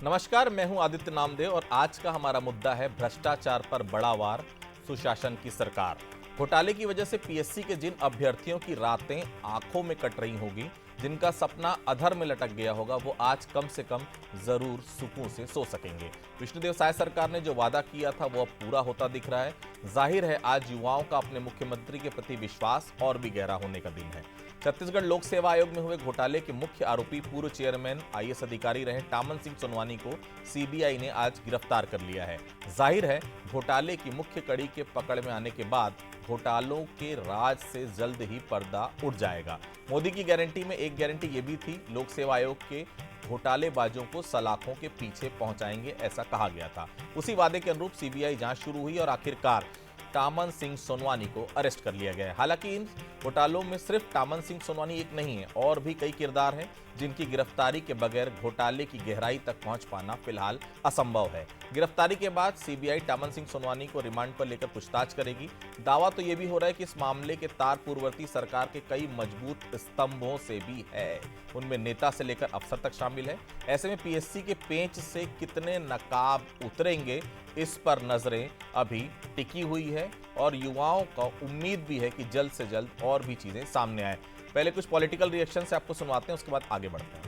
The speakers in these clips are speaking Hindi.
नमस्कार, मैं हूं आदित्य नामदेव और आज का हमारा मुद्दा है भ्रष्टाचार पर बड़ा वार, सुशासन की सरकार। घोटाले की वजह से पीएससी के जिन अभ्यर्थियों की रातें आंखों में कट रही होगी, जिनका सपना अधर में लटक गया होगा, वो आज कम से कम जरूर सुकून से सो सकेंगे। विष्णुदेव साय सरकार ने जो वादा किया था वो अब पूरा होता दिख रहा है। जाहिर है आज युवाओं का अपने मुख्यमंत्री के प्रति विश्वास और भी गहरा होने का दिन है। छत्तीसगढ़ लोक सेवा आयोग में हुए घोटाले के मुख्य आरोपी पूर्व चेयरमैन आईएएस अधिकारी रहे टामन सिंह सोनवानी को सीबीआई ने आज गिरफ्तार कर लिया है। जाहिर है घोटाले की मुख्य कड़ी के पकड़ में आने के बाद घोटालों के राज से जल्द ही पर्दा उठ जाएगा। मोदी की गारंटी में एक गारंटी ये भी थी, लोक सेवा आयोग के घोटालेबाजों को सलाखों के पीछे पहुंचाएंगे, ऐसा कहा गया था। उसी वादे के अनुरूप सीबीआई जांच शुरू हुई और आखिरकार टामन सिंह सोनवानी को अरेस्ट कर लिया गया है। हालांकि इन घोटालों में सिर्फ टामन सिंह सोनवानी एक नहीं है, और भी कई किरदार हैं जिनकी गिरफ्तारी के बगैर घोटाले की गहराई तक पहुंच पाना फिलहाल असंभव है। गिरफ्तारी के बाद सीबीआई टामन सिंह सोनवानी को रिमांड पर लेकर पूछताछ करेगी। दावा तो यह भी हो रहा है कि इस मामले के तार पूर्ववर्ती सरकार के कई मजबूत स्तंभों से भी है, उनमें नेता से लेकर अफसर तक शामिल है। ऐसे में पीएससी के पेंच से कितने नकाब उतरेंगे, इस पर नजरें अभी टिकी हुई है और युवाओं का उम्मीद भी है कि जल्द से जल्द और भी चीजें सामने आए। पहले कुछ पॉलिटिकल रिएक्शन से आपको सुनवाते हैं, उसके बाद आगे बढ़ते हैं।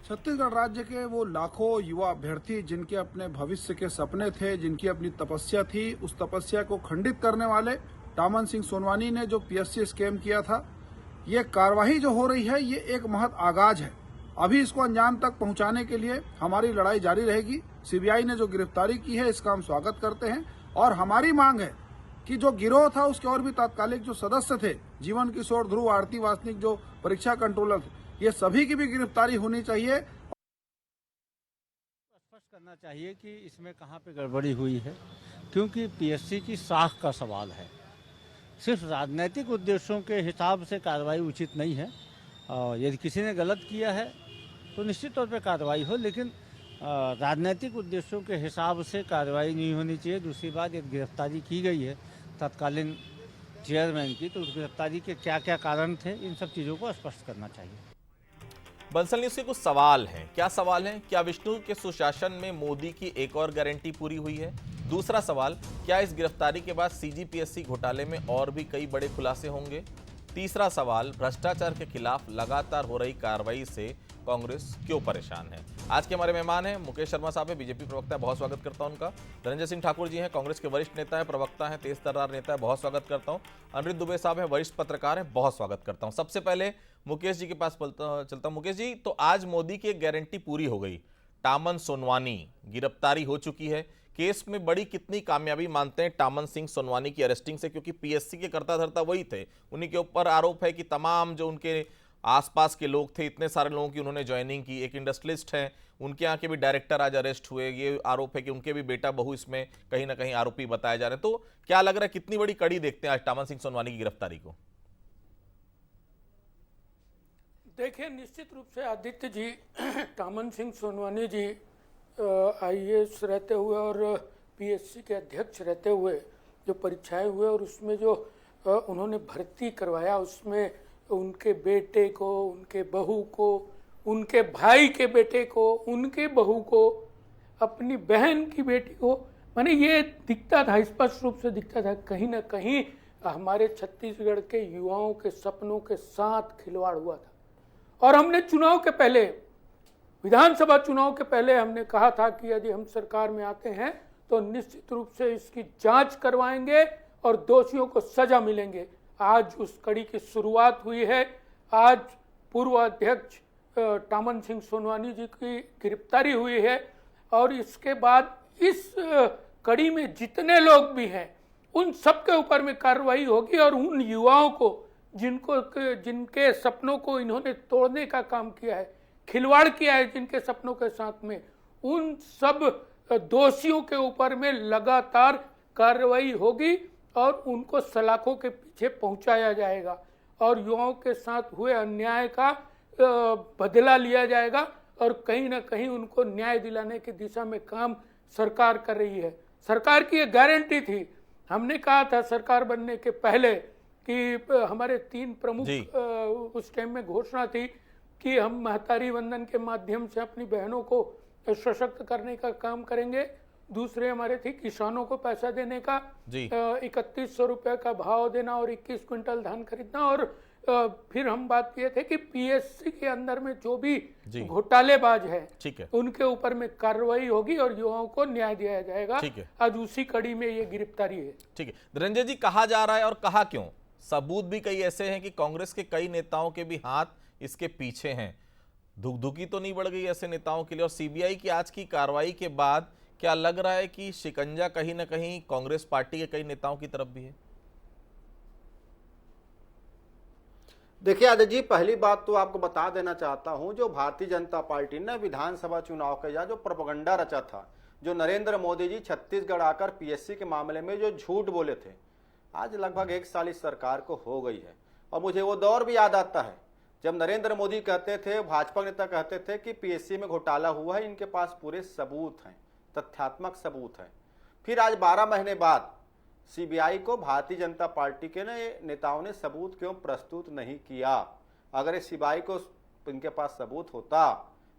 छत्तीसगढ़ राज्य के वो लाखों युवा अभ्यर्थी जिनके अपने भविष्य के सपने थे, जिनकी अपनी तपस्या थी, उस तपस्या को खंडित करने वाले टामन सिंह सोनवानी ने जो पीएससी स्कैम किया था, ये कार्यवाही जो हो रही है, ये एक महत आगाज है। अभी इसको अंजाम तक पहुंचाने के लिए हमारी लड़ाई जारी रहेगी। सीबीआई ने जो गिरफ्तारी की है, इसका हम स्वागत करते हैं और हमारी मांग है कि जो गिरोह था उसके और भी तात्कालिक जो सदस्य थे, जीवन किशोर, ध्रुव, आरती वासनिक, जो परीक्षा कंट्रोलर थे, ये सभी की भी गिरफ्तारी होनी चाहिए। स्पष्ट करना चाहिए कि इसमें कहाँ पे गड़बड़ी हुई है, क्योंकि पीएससी की साख का सवाल है। सिर्फ राजनीतिक उद्देश्यों के हिसाब से कार्रवाई उचित नहीं है। यदि किसी ने गलत किया है तो निश्चित तौर पे कार्रवाई हो, लेकिन राजनीतिक उद्देश्यों के हिसाब से कार्रवाई नहीं होनी चाहिए। दूसरी बात, यदि गिरफ्तारी की गई है तत्कालीन चेयरमैन की, तो उस गिरफ्तारी के क्या क्या कारण थे, इन सब चीज़ों को स्पष्ट करना चाहिए। बंसल न्यूज के कुछ सवाल हैं। क्या सवाल हैं? क्या विष्णु के सुशासन में मोदी की एक और गारंटी पूरी हुई है? दूसरा सवाल, क्या इस गिरफ्तारी के बाद सीजीपीएससी घोटाले में और भी कई बड़े खुलासे होंगे? तीसरा सवाल, भ्रष्टाचार के खिलाफ लगातार हो रही कार्रवाई से कांग्रेस क्यों परेशान है? आज के हमारे मेहमान हैं मुकेश शर्मा साहब है, बीजेपी प्रवक्ता है, बहुत स्वागत करता हूं उनका। धनंजय सिंह ठाकुर जी हैं, कांग्रेस के वरिष्ठ नेता है, प्रवक्ता हैं, तेज तर्रार नेता है, बहुत स्वागत करता हूं। अनिरुद्ध दुबे साहब हैं, वरिष्ठ पत्रकार हैं, बहुत स्वागत करता हूं। सबसे पहले मुकेश जी के पास चलता हूं। मुकेश जी, तो आज मोदी की एक गारंटी पूरी हो गई, टामन सोनवानी गिरफ्तारी हो चुकी है। केस में बड़ी कितनी कामयाबी मानते हैं टामन सिंह सोनवानी की अरेस्टिंग से, क्योंकि पीएससी के कर्ता धर्ता वही थे, उन्हीं के ऊपर आरोप है कि तमाम जो उनके आसपास के लोग थे, इतने सारे लोगों की उन्होंने ज्वाइनिंग की। एक इंडस्ट्रियलिस्ट हैं, उनके यहाँ के भी डायरेक्टर आज अरेस्ट हुए। ये आरोप है कि उनके भी बेटा बहू इसमें कहीं ना कहीं आरोपी बताए जा रहे हैं। तो क्या लग रहा है, कितनी बड़ी कड़ी देखते हैं आज टामन सिंह सोनवानी की गिरफ्तारी को? देखिए, निश्चित रूप से आदित्य जी, टामन सिंह सोनवानी जी आईएएस रहते हुए और पीएससी के अध्यक्ष रहते हुए जो परीक्षाएं हुए और उसमें जो उन्होंने भर्ती करवाया, उसमें उनके बेटे को, उनके बहू को, उनके भाई के बेटे को, उनके बहू को, अपनी बहन की बेटी को, माने ये दिखता था, स्पष्ट रूप से दिखता था कहीं ना कहीं हमारे छत्तीसगढ़ के युवाओं के सपनों के साथ खिलवाड़ हुआ था। और हमने चुनाव के पहले, विधानसभा चुनाव के पहले हमने कहा था कि यदि हम सरकार में आते हैं तो निश्चित रूप से इसकी जांच करवाएंगे और दोषियों को सजा मिलेंगे। आज उस कड़ी की शुरुआत हुई है। आज पूर्व अध्यक्ष टामन सिंह सोनवानी जी की गिरफ्तारी हुई है और इसके बाद इस कड़ी में जितने लोग भी हैं उन सबके ऊपर में कार्रवाई होगी और उन युवाओं को जिनके सपनों को इन्होंने तोड़ने का काम किया है, खिलवाड़ किया है जिनके सपनों के साथ में, उन सब दोषियों के ऊपर में लगातार कार्रवाई होगी और उनको सलाखों के पीछे पहुंचाया जाएगा और युवाओं के साथ हुए अन्याय का बदला लिया जाएगा और कहीं ना कहीं उनको न्याय दिलाने की दिशा में काम सरकार कर रही है। सरकार की ये गारंटी थी। हमने कहा था सरकार बनने के पहले कि हमारे 3 प्रमुख उस टाइम में घोषणा थी कि हम महतारी वंदन के माध्यम से अपनी बहनों को सशक्त करने का काम करेंगे। दूसरे हमारे थे किसानों को पैसा देने का, 3100 रुपये का भाव देना और 21 क्विंटल धान खरीदना। और फिर हम बात किए थे कि पीएससी के अंदर में जो भी घोटालेबाज है, उनके ऊपर में कार्रवाई होगी और युवाओं को न्याय दिया जाएगा। आज उसी कड़ी में ये गिरफ्तारी है। ठीक है धनंजय जी, कहा जा रहा है और कहा क्यों, सबूत भी कई ऐसे हैं कि कांग्रेस के कई नेताओं के भी हाथ इसके पीछे हैं। धुकधुकी तो नहीं बढ़ गई ऐसे नेताओं के लिए? और सीबीआई की आज की कार्रवाई के बाद क्या लग रहा है कि शिकंजा कहीं ना कहीं कांग्रेस पार्टी के कई नेताओं की तरफ भी है? देखिए आदित्य जी, पहली बात तो आपको बता देना चाहता हूं, जो भारतीय जनता पार्टी ने विधानसभा चुनाव के या जो प्रोपेगेंडा रचा था, जो नरेंद्र मोदी जी छत्तीसगढ़ आकर पीएससी के मामले में जो झूठ बोले थे, आज लगभग 1 साल इस सरकार को हो गई है। और मुझे वो दौर भी याद आता है जब नरेंद्र मोदी कहते थे, भाजपा नेता कहते थे कि पीएससी में घोटाला हुआ है, इनके पास पूरे सबूत हैं, तथ्यात्मक सबूत हैं। फिर आज 12 महीने बाद सीबीआई को भारतीय जनता पार्टी के नेताओं ने सबूत क्यों प्रस्तुत नहीं किया? अगर इस सीबीआई को इनके पास सबूत होता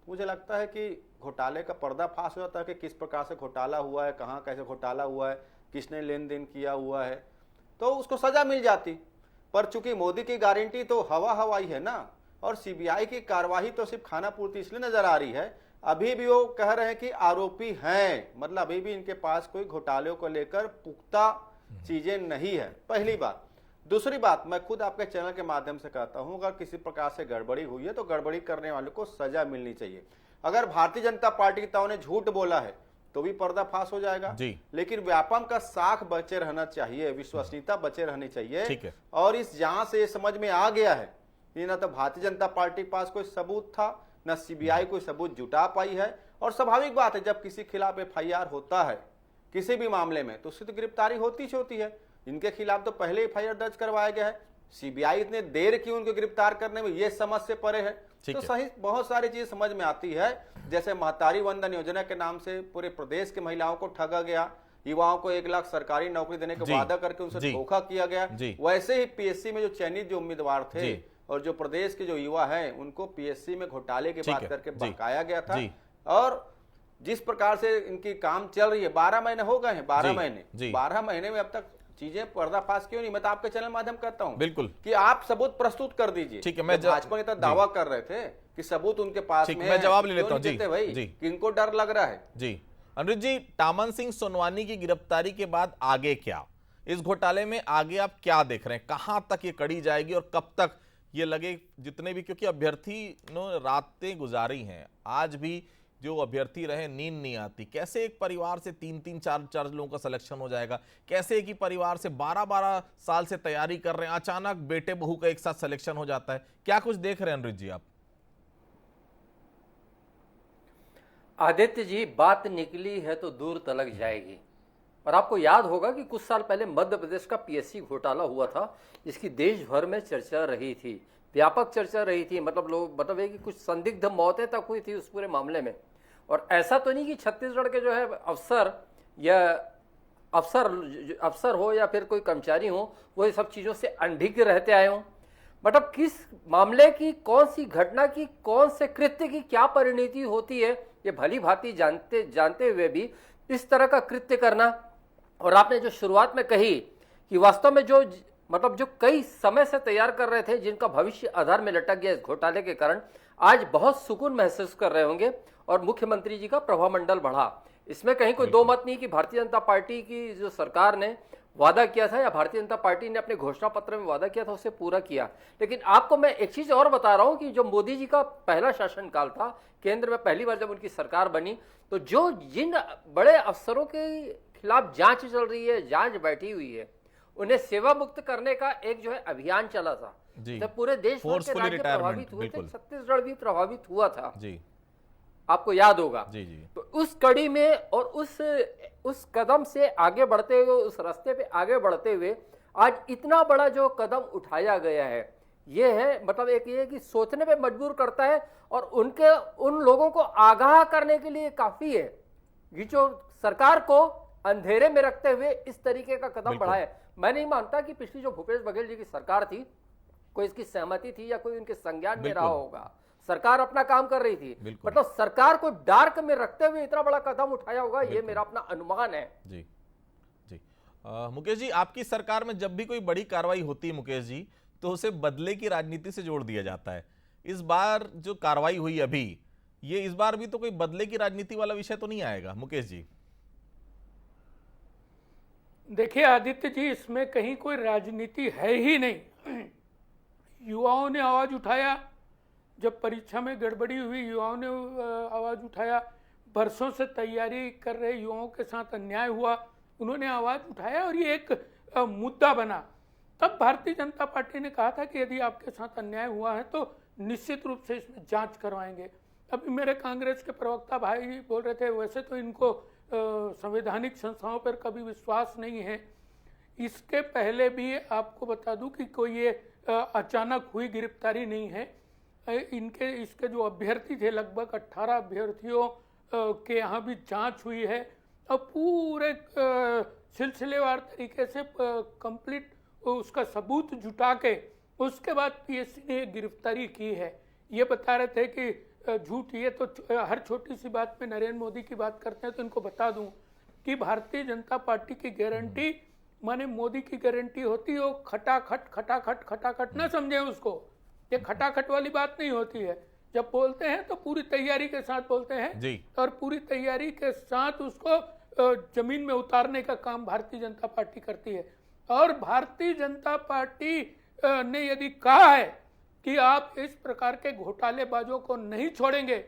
तो मुझे लगता है कि घोटाले का पर्दाफाश हो जाता है कि किस प्रकार से घोटाला हुआ है, कहाँ कैसे घोटाला हुआ है, किसने लेन देन किया हुआ है, तो उसको सजा मिल जाती। पर चूंकि मोदी की गारंटी तो हवा हवाई है ना, और सीबीआई की कार्यवाही तो सिर्फ खाना पूर्ति इसलिए नजर आ रही है, अभी भी वो कह रहे हैं कि आरोपी हैं, मतलब अभी भी इनके पास कोई घोटाले को लेकर पुख्ता चीजें नहीं है, पहली बात। दूसरी बात, मैं खुद आपके चैनल के माध्यम से कहता हूं, अगर किसी प्रकार से गड़बड़ी हुई है तो गड़बड़ी करने वाले को सजा मिलनी चाहिए। अगर भारतीय जनता पार्टी के नेताओं ने झूठ बोला है तो भी पर्दाफाश हो जाएगा, लेकिन व्यापम का साख बचे रहना चाहिए, विश्वसनीयता बचे रहनी चाहिए। और इस जहां से ये समझ में आ गया है कि ना तो भारतीय जनता पार्टी के पास कोई सबूत था, न सीबीआई कोई सबूत जुटा पाई है। और स्वाभाविक बात है, जब किसी खिलाफ एफआईआर होता है किसी भी मामले में तो उससे तो गिरफ्तारी होती है। इनके खिलाफ तो पहले एफआईआर दर्ज करवाया गया है, सीबीआई इतने देर क्यों उनको गिरफ्तार करने में, ये समझ से परे है। तो सही बहुत सारी चीज समझ में आती है, जैसे महतारी वंदन योजना के नाम से पूरे प्रदेश के महिलाओं को ठगा गया, युवाओं को 1 लाख सरकारी नौकरी देने का वादा करके उनसे धोखा किया गया। वैसे ही पीएससी में जो चयनित जो उम्मीदवार थे और जो प्रदेश के जो युवा हैं, उनको पीएससी में घोटाले की बात करके बहकाया गया था। और जिस प्रकार से इनकी काम चल रही है, 12 महीने हो गए हैं, 12 महीने में अब तक चीजें पर्दाफाश क्यों नहीं? मैं तो आपके चैनल माध्यम कहता हूं बिल्कुल कि आप सबूत प्रस्तुत कर दीजिए। ठीक है, मैं भाजपा नेता दावा कर रहे थे कि सबूत उनके पास में है, मैं जवाब ले लेता हूं जी भाई, कि इनको डर लग रहा है। जी अनुज जी, टामन सिंह सोनवानी की गिरफ्तारी के बाद आगे क्या, इस घोटाले में आगे आप क्या देख रहे हैं? कहां तक ये कड़ी जाएगी और कब तक ये लगे जितने भी, क्योंकि अभ्यर्थी ने रातें गुजारी हैं, आज भी जो अभ्यर्थी रहे नींद नहीं आती। कैसे एक परिवार से 3-3, 4-4 लोगों का सिलेक्शन हो जाएगा? कैसे एक ही परिवार से 12-12 साल से तैयारी कर रहे हैं, अचानक बेटे बहू का एक साथ सिलेक्शन हो जाता है? क्या कुछ देख रहे हैं अनुज जी आप? आदित्य जी, बात निकली है तो दूर तलक जाएगी। और आपको याद होगा कि कुछ साल पहले मध्य प्रदेश का पीएससी घोटाला हुआ था, जिसकी देश भर में चर्चा रही थी, व्यापक चर्चा रही थी। मतलब है कि कुछ संदिग्ध मौतें तक हुई थी उस पूरे मामले में। और ऐसा तो नहीं कि छत्तीसगढ़ के जो है अफसर हो या फिर कोई कर्मचारी हो, वो ये सब चीज़ों से अनभिज्ञ रहते आए हों। मतलब किस मामले की, कौन सी घटना की, कौन से कृत्य की क्या परिणति होती है, ये भली भांति जानते हुए भी इस तरह का कृत्य करना। और आपने जो शुरुआत में कही कि वास्तव में जो कई समय से तैयार कर रहे थे, जिनका भविष्य आधार में लटक गया इस घोटाले के कारण, आज बहुत सुकून महसूस कर रहे होंगे और मुख्यमंत्री जी का प्रभावमंडल बढ़ा। इसमें कहीं कोई दो मत नहीं कि भारतीय जनता पार्टी की जो सरकार ने वादा किया था या भारतीय जनता पार्टी ने अपने घोषणा पत्र में वादा किया था उसे पूरा किया। लेकिन आपको मैं एक चीज और बता रहा हूं कि जो मोदी जी का पहला शासनकाल था, केंद्र में पहली बार जब उनकी सरकार बनी, तो जिन बड़े अफसरों के खिलाफ जांच चल रही है, जांच बैठी हुई है, उन्हें सेवा मुक्त करने का एक जो है अभियान चला था। जब पूरे देश भर के राज्य प्रभावित हुए थे, छत्तीसगढ़ भी प्रभावित हुआ था, आपको याद होगा। तो उस कड़ी में और उस कदम से आगे बढ़ते हुए, उस रास्ते पे आगे बढ़ते हुए आज इतना बड़ा जो कदम उठाया गया है, ये है मतलब एक ये कि सोचने पे मजबूर करता है। और उन लोगों को आगाह करने के लिए काफी है कि जो सरकार को अंधेरे में रखते हुए इस तरीके का कदम बढ़ाया। मैं नहीं मानता कि पिछली जो भूपेश बघेल जी की सरकार थी, कोई इसकी सहमति थी या कोई उनके संज्ञान में रहा होगा। सरकार अपना काम कर रही थी, बिल्कुल। मतलब सरकार को डार्क में रखते हुए इतना बड़ा कदम उठाया होगा, ये मेरा अपना अनुमान है। जी जी। मुकेश जी, आपकी सरकार में जब भी कोई बड़ी कार्रवाई होती है मुकेश जी, तो उसे बदले की राजनीति से जोड़ दिया जाता है। इस बार जो कार्रवाई हुई अभी, ये इस बार भी तो कोई बदले की राजनीति वाला विषय तो नहीं आएगा मुकेश जी? देखिए आदित्य जी, इसमें कहीं कोई राजनीति है ही नहीं। युवाओं ने आवाज उठाया, जब परीक्षा में गड़बड़ी हुई युवाओं ने आवाज उठाया, बरसों से तैयारी कर रहे युवाओं के साथ अन्याय हुआ, उन्होंने आवाज उठाया और ये एक मुद्दा बना। तब भारतीय जनता पार्टी ने कहा था कि यदि आपके साथ अन्याय हुआ है तो निश्चित रूप से इसमें जांच करवाएंगे। अभी मेरे कांग्रेस के प्रवक्ता भाई बोल रहे थे, वैसे तो इनको संवैधानिक संस्थाओं पर कभी विश्वास नहीं है। इसके पहले भी आपको बता दूं कि कोई ये अचानक हुई गिरफ्तारी नहीं है। इसके जो अभ्यर्थी थे, लगभग 18 अभ्यर्थियों के यहाँ भी जांच हुई है और पूरे सिलसिलेवार तरीके से कंप्लीट उसका सबूत जुटा के उसके बाद पीएससी ने गिरफ्तारी की है। ये बता रहे थे कि झूठ, ये तो हर छोटी सी बात पे नरेंद्र मोदी की बात करते हैं। तो इनको बता दूं कि भारतीय जनता पार्टी की गारंटी माने मोदी की गारंटी होती है, खटाखट खटाखट खटाखट ना समझे उसको। ये खटाखट वाली बात नहीं होती है। जब बोलते हैं तो पूरी तैयारी के साथ बोलते हैं जी। और पूरी तैयारी के साथ उसको जमीन में उतारने का काम भारतीय जनता पार्टी करती है। और भारतीय जनता पार्टी ने यदि कहा है कि आप इस प्रकार के घोटालेबाजों को नहीं छोड़ेंगे,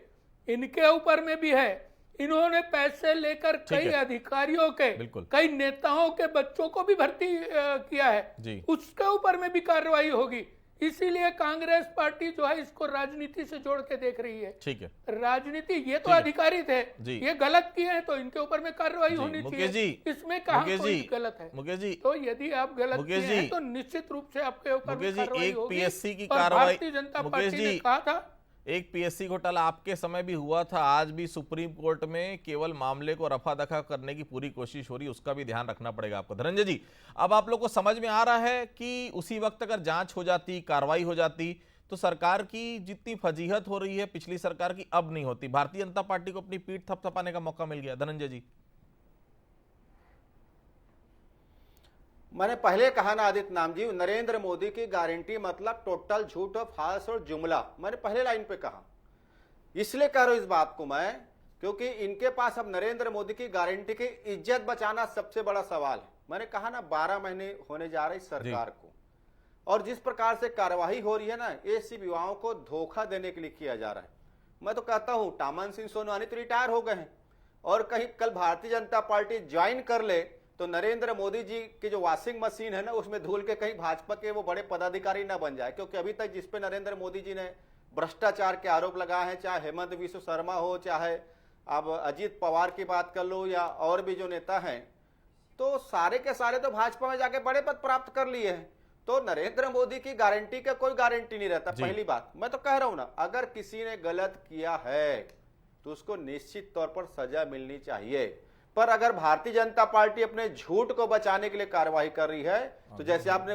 इनके ऊपर में भी है। इन्होंने पैसे लेकर कई अधिकारियों के, कई नेताओं के बच्चों को भी भर्ती किया है, उसके ऊपर में भी कार्रवाई होगी। इसीलिए कांग्रेस पार्टी जो है इसको राजनीति से जोड़ के देख रही है। ठीक है, राजनीति, ये तो अधिकारी थे, ये गलत किए हैं तो इनके ऊपर में कार्रवाई होनी चाहिए। इसमें कहाँ कोई गलत है मुकेश जी? तो यदि आप गलत किए हैं तो निश्चित रूप से आपके ऊपर में कार्रवाई एक होगी। पीएससी की और कार्रवाई, भारतीय जनता पार्टी ने कहा था, एक पीएससी घोटाला आपके समय भी हुआ था, आज भी सुप्रीम कोर्ट में केवल मामले को रफा दफा करने की पूरी कोशिश हो रही है, उसका भी ध्यान रखना पड़ेगा आपको। धनंजय जी, अब आप लोग को समझ में आ रहा है कि उसी वक्त अगर जांच हो जाती, कार्रवाई हो जाती, तो सरकार की जितनी फजीहत हो रही है पिछली सरकार की अब नहीं होती, भारतीय जनता पार्टी को अपनी पीठ थपथपाने का मौका मिल गया। धनंजय जी, मैंने पहले कहा ना आदित्य नाम जी, नरेंद्र मोदी की गारंटी मतलब टोटल झूठ और फाल्स और जुमला। मैंने पहले लाइन पे कहा, इसलिए कह रहा हूं इस बात को मैं, क्योंकि इनके पास अब नरेंद्र मोदी की गारंटी की इज्जत बचाना सबसे बड़ा सवाल है। मैंने कहा ना 12 महीने होने जा रहे सरकार को, और जिस प्रकार से कार्यवाही हो रही है ना, ये सिर्फ युवाओं को धोखा देने के लिए किया जा रहा है। मैं तो कहता हूं टामन सिंह सोनवानी तो रिटायर हो गए हैं, और कहीं कल भारतीय जनता पार्टी ज्वाइन कर ले तो नरेंद्र मोदी जी की जो वॉशिंग मशीन है ना, उसमें धुल के कहीं भाजपा के वो बड़े पदाधिकारी ना बन जाए। क्योंकि अभी तक जिसपे नरेंद्र मोदी जी ने भ्रष्टाचार के आरोप लगाए हैं, चाहे हेमंत विश्व शर्मा हो, चाहे अब अजीत पवार की बात कर लो या और भी जो नेता हैं, तो सारे के सारे तो भाजपा में जाके बड़े पद प्राप्त कर लिए हैं। तो नरेंद्र मोदी की गारंटी का कोई गारंटी नहीं रहता। पहली बात मैं तो कह रहा हूं ना, अगर किसी ने गलत किया है तो उसको निश्चित तौर पर सजा मिलनी चाहिए। पर अगर भारतीय जनता पार्टी अपने झूठ को बचाने के लिए कार्रवाई कर रही है, तो जैसे आपने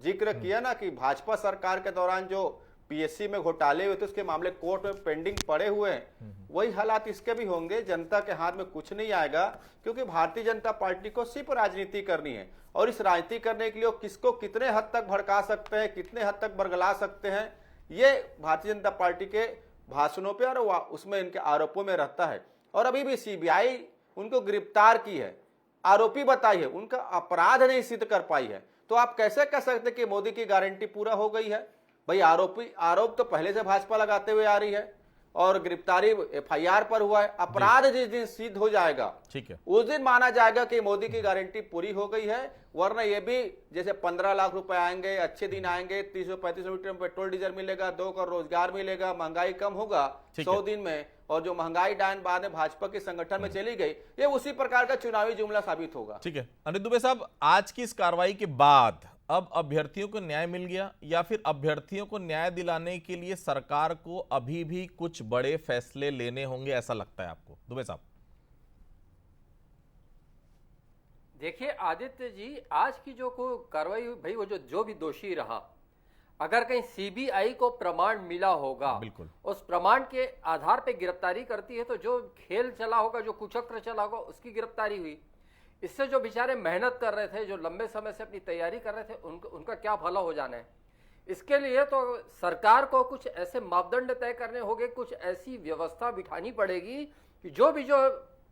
जिक्र किया ना कि भाजपा सरकार के दौरान जो पीएससी में घोटाले हुए थे उसके मामले कोर्ट में पेंडिंग पड़े हुए हैं, वही हालात इसके भी होंगे। जनता के हाथ में कुछ नहीं आएगा, क्योंकि भारतीय जनता पार्टी को सिर्फ राजनीति करनी है, और इस राजनीति करने के लिए किसको कितने हद तक भड़का सकते हैं, कितने हद तक बरगला सकते हैं, ये भारतीय जनता पार्टी के भाषणों पर और उसमें इनके आरोपों में रहता है। और अभी भी सीबीआई उनको गिरफ्तार की है, आरोपी बताई है, उनका अपराध नहीं सिद्ध कर पाई है। तो आप कैसे कह सकते कि मोदी की गारंटी पूरा हो गई है? भाई आरोप तो पहले से भाजपा लगाते हुए आ रही है, और गिरफ्तारी एफआईआर पर हुआ है। अपराध जिस दिन सिद्ध हो जाएगा, ठीक है, उस दिन माना जाएगा कि मोदी की गारंटी पूरी हो गई है। वरना ये भी जैसे 15 लाख रुपए आएंगे, अच्छे दिन आएंगे, 335 लीटर पेट्रोल डीजल मिलेगा, 2 करोड़ रोजगार मिलेगा, महंगाई कम होगा 100 दिन में, और जो महंगाई डायन बाद में भाजपा के संगठन में चली गई, ये उसी प्रकार का चुनावी जुमला साबित होगा। ठीक है अनिल दुबे साहब, आज की इस कार्रवाई के बाद अब अभ्यर्थियों को न्याय मिल गया, या फिर अभ्यर्थियों को न्याय दिलाने के लिए सरकार को अभी भी कुछ बड़े फैसले लेने होंगे, ऐसा लगता है आपको दुबे साहब? देखिए आदित्य जी, आज की जो कार्रवाई हुई, भाई वो जो भी दोषी रहा, अगर कहीं सीबीआई को प्रमाण मिला होगा, बिल्कुल, उस प्रमाण के आधार पे गिरफ्तारी करती है, तो जो खेल चला होगा, जो कुचक्र चला होगा, उसकी गिरफ्तारी हुई। इससे जो बेचारे मेहनत कर रहे थे, जो लंबे समय से अपनी तैयारी कर रहे थे, उनका क्या भला हो जाना है। इसके लिए तो सरकार को कुछ ऐसे मापदंड तय करने होंगे, कुछ ऐसी व्यवस्था बिठानी पड़ेगी कि जो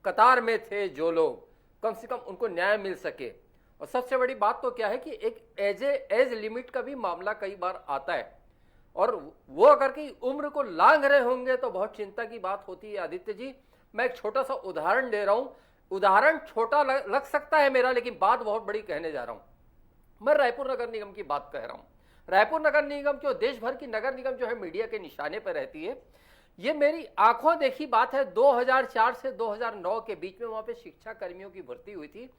कतार में थे जो लोग, कम से कम उनको न्याय मिल सके। और सबसे बड़ी बात तो क्या है कि एक एज लिमिट का भी मामला कई बार आता है, और वो अगर कहीं उम्र को लांघ रहे होंगे तो बहुत चिंता की बात होती है। आदित्य जी, मैं एक छोटा सा उदाहरण दे रहा हूं। उदाहरण छोटा लग सकता है मेरा, लेकिन बात बहुत बड़ी कहने जा रहा हूं। मैं रायपुर नगर निगम की बात कह रहा हूं। रायपुर नगर निगम जो देश भर की नगर निगम जो है मीडिया के निशाने पर रहती है, ये मेरी आंखों देखी बात है। 2004 से 2009 के बीच में वहां पे शिक्षा कर्मियों की भर्ती हुई थी।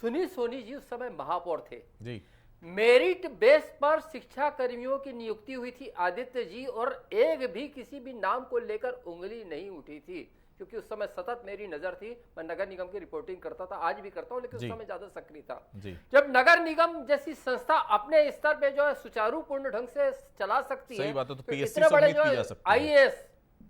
सुनील सोनी जी उस समय महापौर थे जी। मेरिट बेस पर शिक्षा कर्मियों की नियुक्ति हुई थी आदित्य जी, और एक भी किसी भी नाम को लेकर उंगली नहीं उठी थी, क्योंकि उस समय सतत मेरी नजर थी। मैं नगर निगम की रिपोर्टिंग करता था, आज भी करता हूं, लेकिन उस समय ज्यादा सक्रिय था। जब नगर निगम जैसी संस्था अपने स्तर पे जो है सुचारूपूर्ण ढंग से चला सकती है, बात है, तो इतने बड़े जो IAS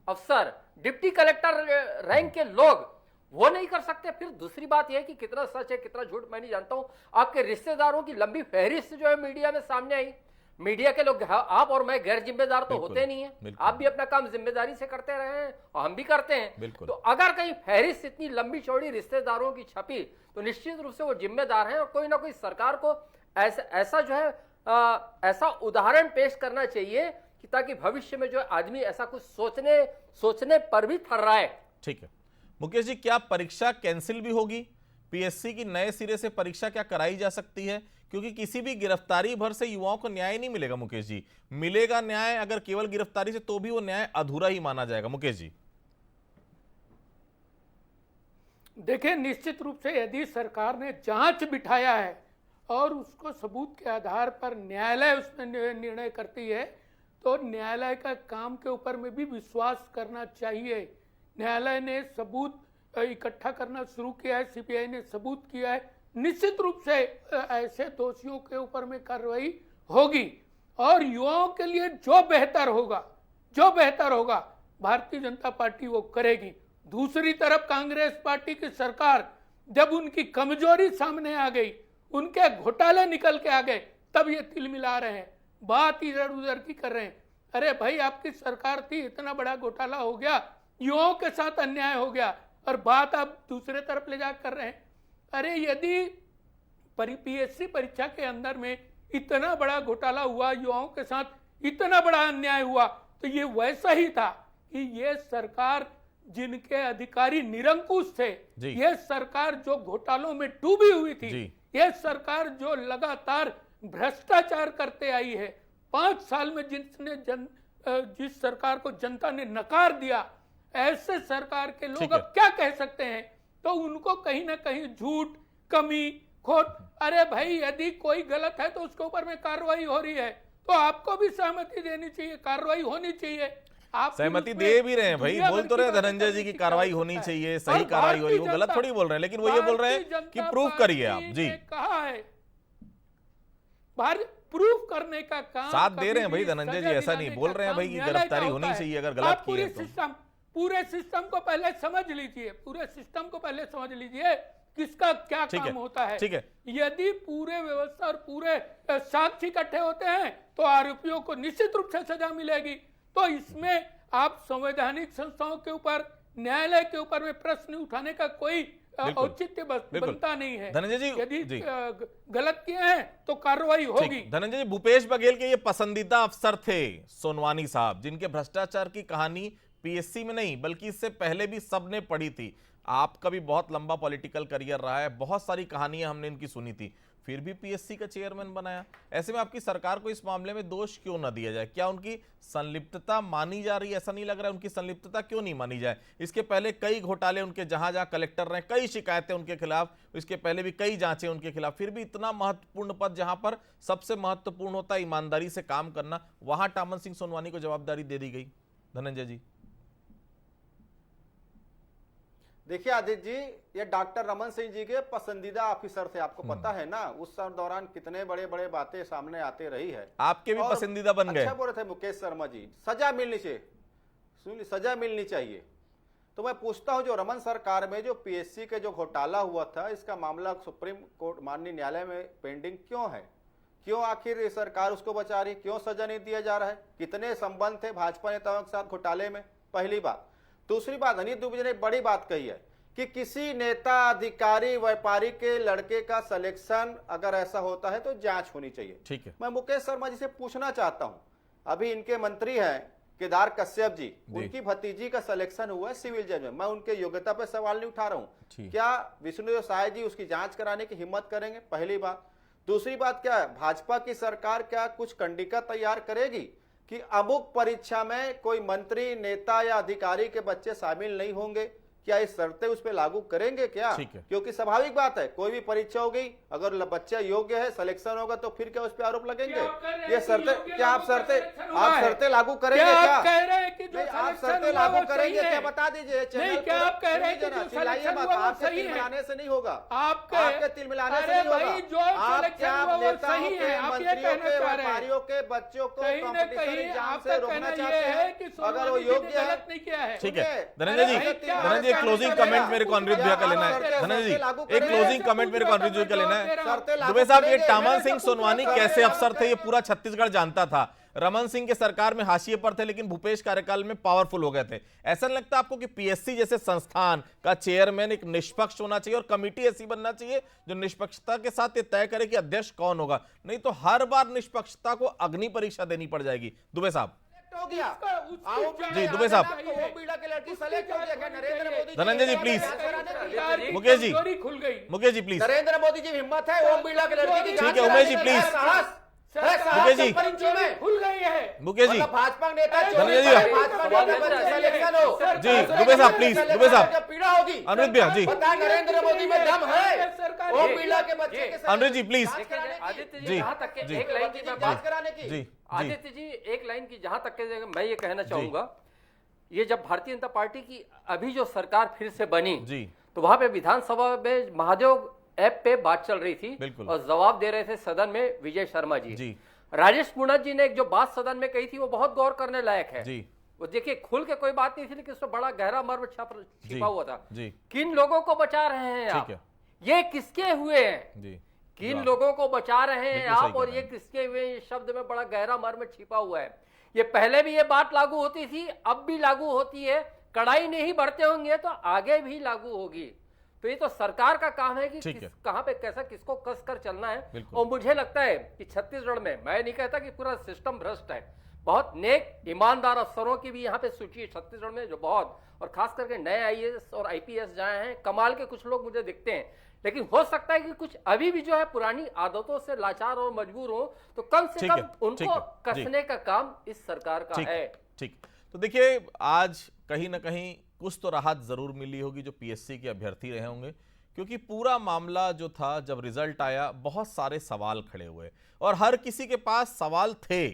अफसर, डिप्टी कलेक्टर रैंक के लोग वो नहीं कर सकते। फिर दूसरी बात यह है कि कितना सच है कितना झूठ मैं नहीं जानता हूं। आपके रिश्तेदारों की लंबी फहरिस्त जो है मीडिया में सामने आई। मीडिया के लोग, आप और मैं गैर जिम्मेदार तो होते नहीं है, आप भी अपना काम जिम्मेदारी से करते रहे हैं और हम भी करते हैं। तो अगर कहीं फहरिस्त इतनी लंबी चौड़ी रिश्तेदारों की छपी, तो निश्चित रूप से वो जिम्मेदार हैं, और कोई ना कोई सरकार को ऐसा जो है ऐसा उदाहरण पेश करना चाहिए कि ताकि भविष्य में जो आदमी ऐसा कुछ सोचने पर भी थर्राए। ठीक है मुकेश जी, क्या परीक्षा कैंसिल भी होगी? पीएससी की नए सिरे से परीक्षा क्या कराई जा सकती है? क्योंकि किसी भी गिरफ्तारी भर से युवाओं को न्याय नहीं मिलेगा मुकेश जी। मिलेगा न्याय अगर केवल गिरफ्तारी से, तो भी वो न्याय अधूरा ही माना जाएगा। मुकेश जी देखिए, निश्चित रूप से यदि सरकार ने जांच बिठाया है और उसको सबूत के आधार पर न्यायालय उसमें निर्णय करती है, तो न्यायालय का काम के ऊपर में भी विश्वास करना चाहिए। न्यायालय ने सबूत इकट्ठा करना शुरू किया है, सीबीआई ने सबूत किया है, निश्चित रूप से ऐसे दोषियों के ऊपर में कार्रवाई होगी। और युवाओं के लिए जो बेहतर होगा भारतीय जनता पार्टी वो करेगी। दूसरी तरफ कांग्रेस पार्टी की सरकार, जब उनकी कमजोरी सामने आ गई, उनके घोटाले निकल के आ गए, तब ये तिल मिला रहे हैं, बात इधर उधर की कर रहे हैं। अरे भाई, आपकी सरकार थी, इतना बड़ा घोटाला हो गया, युवाओं के साथ अन्याय हो गया, और बात आप दूसरे तरफ ले जा कर रहे हैं। अरे यदि पीएससी परीक्षा के अंदर में इतना बड़ा घोटाला हुआ, युवाओं के साथ इतना बड़ा अन्याय हुआ, तो ये वैसा ही था कि ये सरकार जिनके अधिकारी निरंकुश थे, ये सरकार जो घोटालों में डूबी हुई थी, ये सरकार जो लगातार भ्रष्टाचार करते आई है, 5 साल में जिस सरकार को जनता ने नकार दिया, ऐसे सरकार के लोग अब क्या कह सकते हैं? तो उनको कहीं ना कहीं झूठ, कमी, खोट, अरे भाई यदि कोई गलत है तो उसके ऊपर में कार्रवाई हो रही है, तो आपको भी सहमति देनी चाहिए, कार्रवाई होनी चाहिए। आप सहमति दे भी रहे हैं भाई, बोल तो रहे धनंजय जी की कार्रवाई होनी चाहिए, सही कार्रवाई हो रही है, वो गलत थोड़ी बोल रहे हैं, लेकिन वो ये बोल रहे हैं कि प्रूफ करिए आप। जी कहा है, प्रूफ करने का काम साथ दे रहे हैं भाई धनंजय जी, ऐसा नहीं बोल रहे हैं भाई कि गिरफ्तारी होनी चाहिए अगर गलत किए तो। पूरे सिस्टम को पहले समझ लीजिए, पूरे सिस्टम को पहले समझ लीजिए किसका क्या काम होता है। ठीक है, यदि पूरे व्यवस्था और पूरे साक्ष्य इकट्ठे होते हैं तो आरोपियों को निश्चित रूप से सजा मिलेगी। तो इसमें आप संवैधानिक संस्थाओं के ऊपर, न्यायालय के ऊपर में प्रश्न उठाने का कोई औचित्य बनता नहीं है। धनंजय जी यदि गलत किए हैं तो कार्रवाई होगी। धनंजय जी, भूपेश बघेल के ये पसंदीदा अफसर थे सोनवानी साहब, जिनके भ्रष्टाचार की कहानी पीएससी में नहीं बल्कि इससे पहले भी सबने पढ़ी थी। आपका भी बहुत लंबा पॉलिटिकल करियर रहा है, बहुत सारी कहानियां हमने इनकी सुनी थी, फिर भी पीएससी का चेयरमैन बनाया। ऐसे में आपकी सरकार को इस मामले में दोष क्यों न दिया जाए? क्या उनकी संलिप्तता मानी जा रही है? ऐसा नहीं लग रहा है, उनकी संलिप्तता क्यों नहीं मानी जाए? इसके पहले कई घोटाले उनके, जहां जहां कलेक्टर रहे, कई शिकायतें उनके खिलाफ, इसके पहले भी कई जांचें उनके खिलाफ, फिर भी इतना महत्वपूर्ण पद जहां पर सबसे महत्वपूर्ण होता है ईमानदारी से काम करना, वहां टामन सिंह सोनवानी को जवाबदारी दे दी गई। धनंजय जी देखिए आदित्य जी, ये डॉक्टर रमन सिंह जी के पसंदीदा ऑफिसर थे, आपको पता है ना, उस दौरान कितने बड़े बड़े बातें सामने आते रही है। आपके भी और पसंदीदा बन गए। अच्छा बोल रहे थे मुकेश शर्मा जी, सजा मिलनी चाहिए, सुनिए, सजा मिलनी चाहिए। तो मैं पूछता हूं, जो रमन सरकार में जो पीएससी के जो घोटाला हुआ था, इसका मामला सुप्रीम कोर्ट माननीय न्यायालय में पेंडिंग क्यों है? क्यों आखिर सरकार उसको बचा रही? क्यों सजा नहीं दिया जा रहा है? कितने संबंध थे भाजपा नेताओं के साथ घोटाले में? पहली बात। दूसरी बात, अनिल दुबे ने बड़ी बात कही है कि किसी नेता, अधिकारी, व्यापारी के लड़के का सिलेक्शन अगर ऐसा होता है तो जांच होनी चाहिए। ठीक है। मैं मुकेश शर्मा जी से पूछना चाहता हूं, अभी इनके मंत्री हैं केदार कश्यप जी, उनकी भतीजी का सिलेक्शन हुआ है सिविल जज में। मैं उनके योग्यता पर सवाल नहीं उठा रहा हूं, क्या विष्णुदेव साय जी उसकी जांच कराने की हिम्मत करेंगे? पहली बात। दूसरी बात, क्या है भाजपा की सरकार क्या कुछ कंडिका तैयार करेगी कि अमुक परीक्षा में कोई मंत्री, नेता या अधिकारी के बच्चे शामिल नहीं होंगे? क्या इस शर्तें उस पर लागू करेंगे क्या? क्योंकि स्वाभाविक बात है, कोई भी परीक्षा होगी, अगर बच्चा योग्य है, सिलेक्शन होगा, तो फिर क्या उस पर आरोप लगेंगे? ये शर्तें, क्या आप शर्तें लागू करेंगे? क्या आप शर्तें लागू करेंगे? क्या बता दीजिए। क्या आप कह रहे हैं कि जो सिलेक्शन हुआ वो सही है? मिलाने से नहीं होगा, आपके तिल मिलाने से नहीं होगा। आप क्या नेताओं के, मंत्रियों के, व्यापारियों के बच्चों को कॉम्पिटिशन एग्जाम से रोकना चाहते हैं, अगर वो योग्य है? ठीक है धनंजय जी, एक क्लोजिंग कमेंट मेरे को अनिरुद्ध भैया का लेना है। धनंजय जी, एक क्लोजिंग कमेंट मेरे को अनिरुद्ध जी का लेना है। दुबे साहब, ये टामन सिंह सोनवानी कैसे अफसर थे, ये पूरा छत्तीसगढ़ जानता था। रमन सिंह के सरकार में हाशिए पर थे, लेकिन भूपेश कार्यकाल में पावरफुल हो गए थे। ऐसा नहीं लगता आपको कि पीएससी जैसे संस्थान का चेयरमैन एक निष्पक्ष होना चाहिए और कमेटी ऐसी बनना चाहिए जो निष्पक्षता के साथ ये तय करे कि अध्यक्ष कौन होगा? नहीं तो हर बार निष्पक्षता को अग्नि परीक्षा देनी पड़ जाएगी। दुबे साहब हो गया जी, दुबे साहब, धनंजय जी प्लीज, मुकेश जी, मुकेश जी प्लीज, नरेंद्र मोदी जी हिम्मत है ओम बिरला के लड़की की? ठीक है उमेश जी प्लीज, मुकेश जी, खुल गई है। मुकेश जी, भाजपा नेता धनंजय जी, जी दुबे साहब प्लीज, दुबे साहब, पीड़ा होगी। अनिरुद्ध भैया जी, नरेंद्र मोदी में दम है, ओम बिरला के बच्चे के अनिरुद्ध जी प्लीज, आदित्य जी, जहां तक के एक लाइन की बात कराने की, जी आदित्य जी, एक लाइन की जहां तक के मैं ये कहना चाहूंगा, ये जब भारतीय जनता पार्टी की अभी जो सरकार फिर से बनी जी, तो वहां पे विधानसभा में महादेव ऐप पे बात चल रही थी और जवाब दे रहे थे सदन में विजय शर्मा जी। राजेश पुनत जी ने एक जो बात सदन में कही थी वो बहुत गौर करने लायक है जी। वो देखिए, खुल के कोई बात नहीं थी, लेकिन उसमें बड़ा गहरा मर्म छिपा हुआ था जी। किन लोगों को बचा रहे हैं आप? ये किसके हुए हैं जी? किन लोगों को बचा रहे हैं आप और ये किसके हुए? ये शब्द में बड़ा गहरा मर्म छिपा हुआ है। ये पहले भी ये बात लागू होती थी, अब भी लागू होती है। कड़ाई नहीं बढ़ते होंगे तो आगे भी लागू होगी। तो ये तो सरकार का काम है कि कहां पे कैसा किसको कस कर चलना है। और मुझे लगता है कि छत्तीसगढ़ में, मैं नहीं कहता कि पूरा सिस्टम भ्रष्ट है, बहुत नेक ईमानदार अफसरों की भी यहाँ पे सूची है छत्तीसगढ़ में, जो बहुत, और खास करके नए आईएएस और आईपीएस जाए हैं, कमाल के कुछ लोग मुझे दिखते हैं। लेकिन हो सकता है कि कुछ अभी भी जो है पुरानी आदतों से लाचार और मजबूर हो, तो कम से कम उनको कसने का काम इस सरकार का है। ठीक, तो देखिए आज कहीं ना कहीं कुछ तो राहत जरूर मिली होगी जो पीएससी के अभ्यर्थी रहे होंगे, क्योंकि पूरा मामला जो था, जब रिजल्ट आया बहुत सारे सवाल खड़े हुए और हर किसी के पास सवाल थे।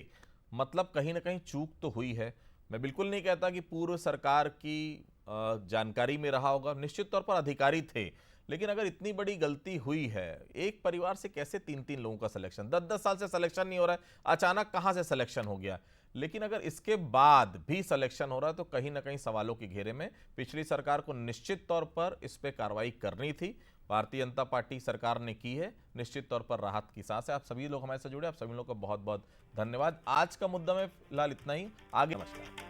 मतलब कहीं ना कहीं चूक तो हुई है। मैं बिल्कुल नहीं कहता कि पूर्व सरकार की जानकारी में रहा होगा, निश्चित तौर पर अधिकारी थे, लेकिन अगर इतनी बड़ी गलती हुई है, एक परिवार से कैसे 3-3 लोगों का सिलेक्शन, 10-10 साल से सिलेक्शन नहीं हो रहा है, अचानक कहां से सिलेक्शन हो गया? लेकिन अगर इसके बाद भी सिलेक्शन हो रहा है तो कहीं ना कहीं सवालों के घेरे में पिछली सरकार को निश्चित तौर पर इस पे कार्रवाई करनी थी। भारतीय जनता पार्टी सरकार ने की है, निश्चित तौर पर राहत की सांस है। आप सभी लोग हमारे साथ जुड़े, आप सभी लोगों को बहुत बहुत धन्यवाद। आज का मुद्दा में फिलहाल इतना ही, आगे नमस्कार।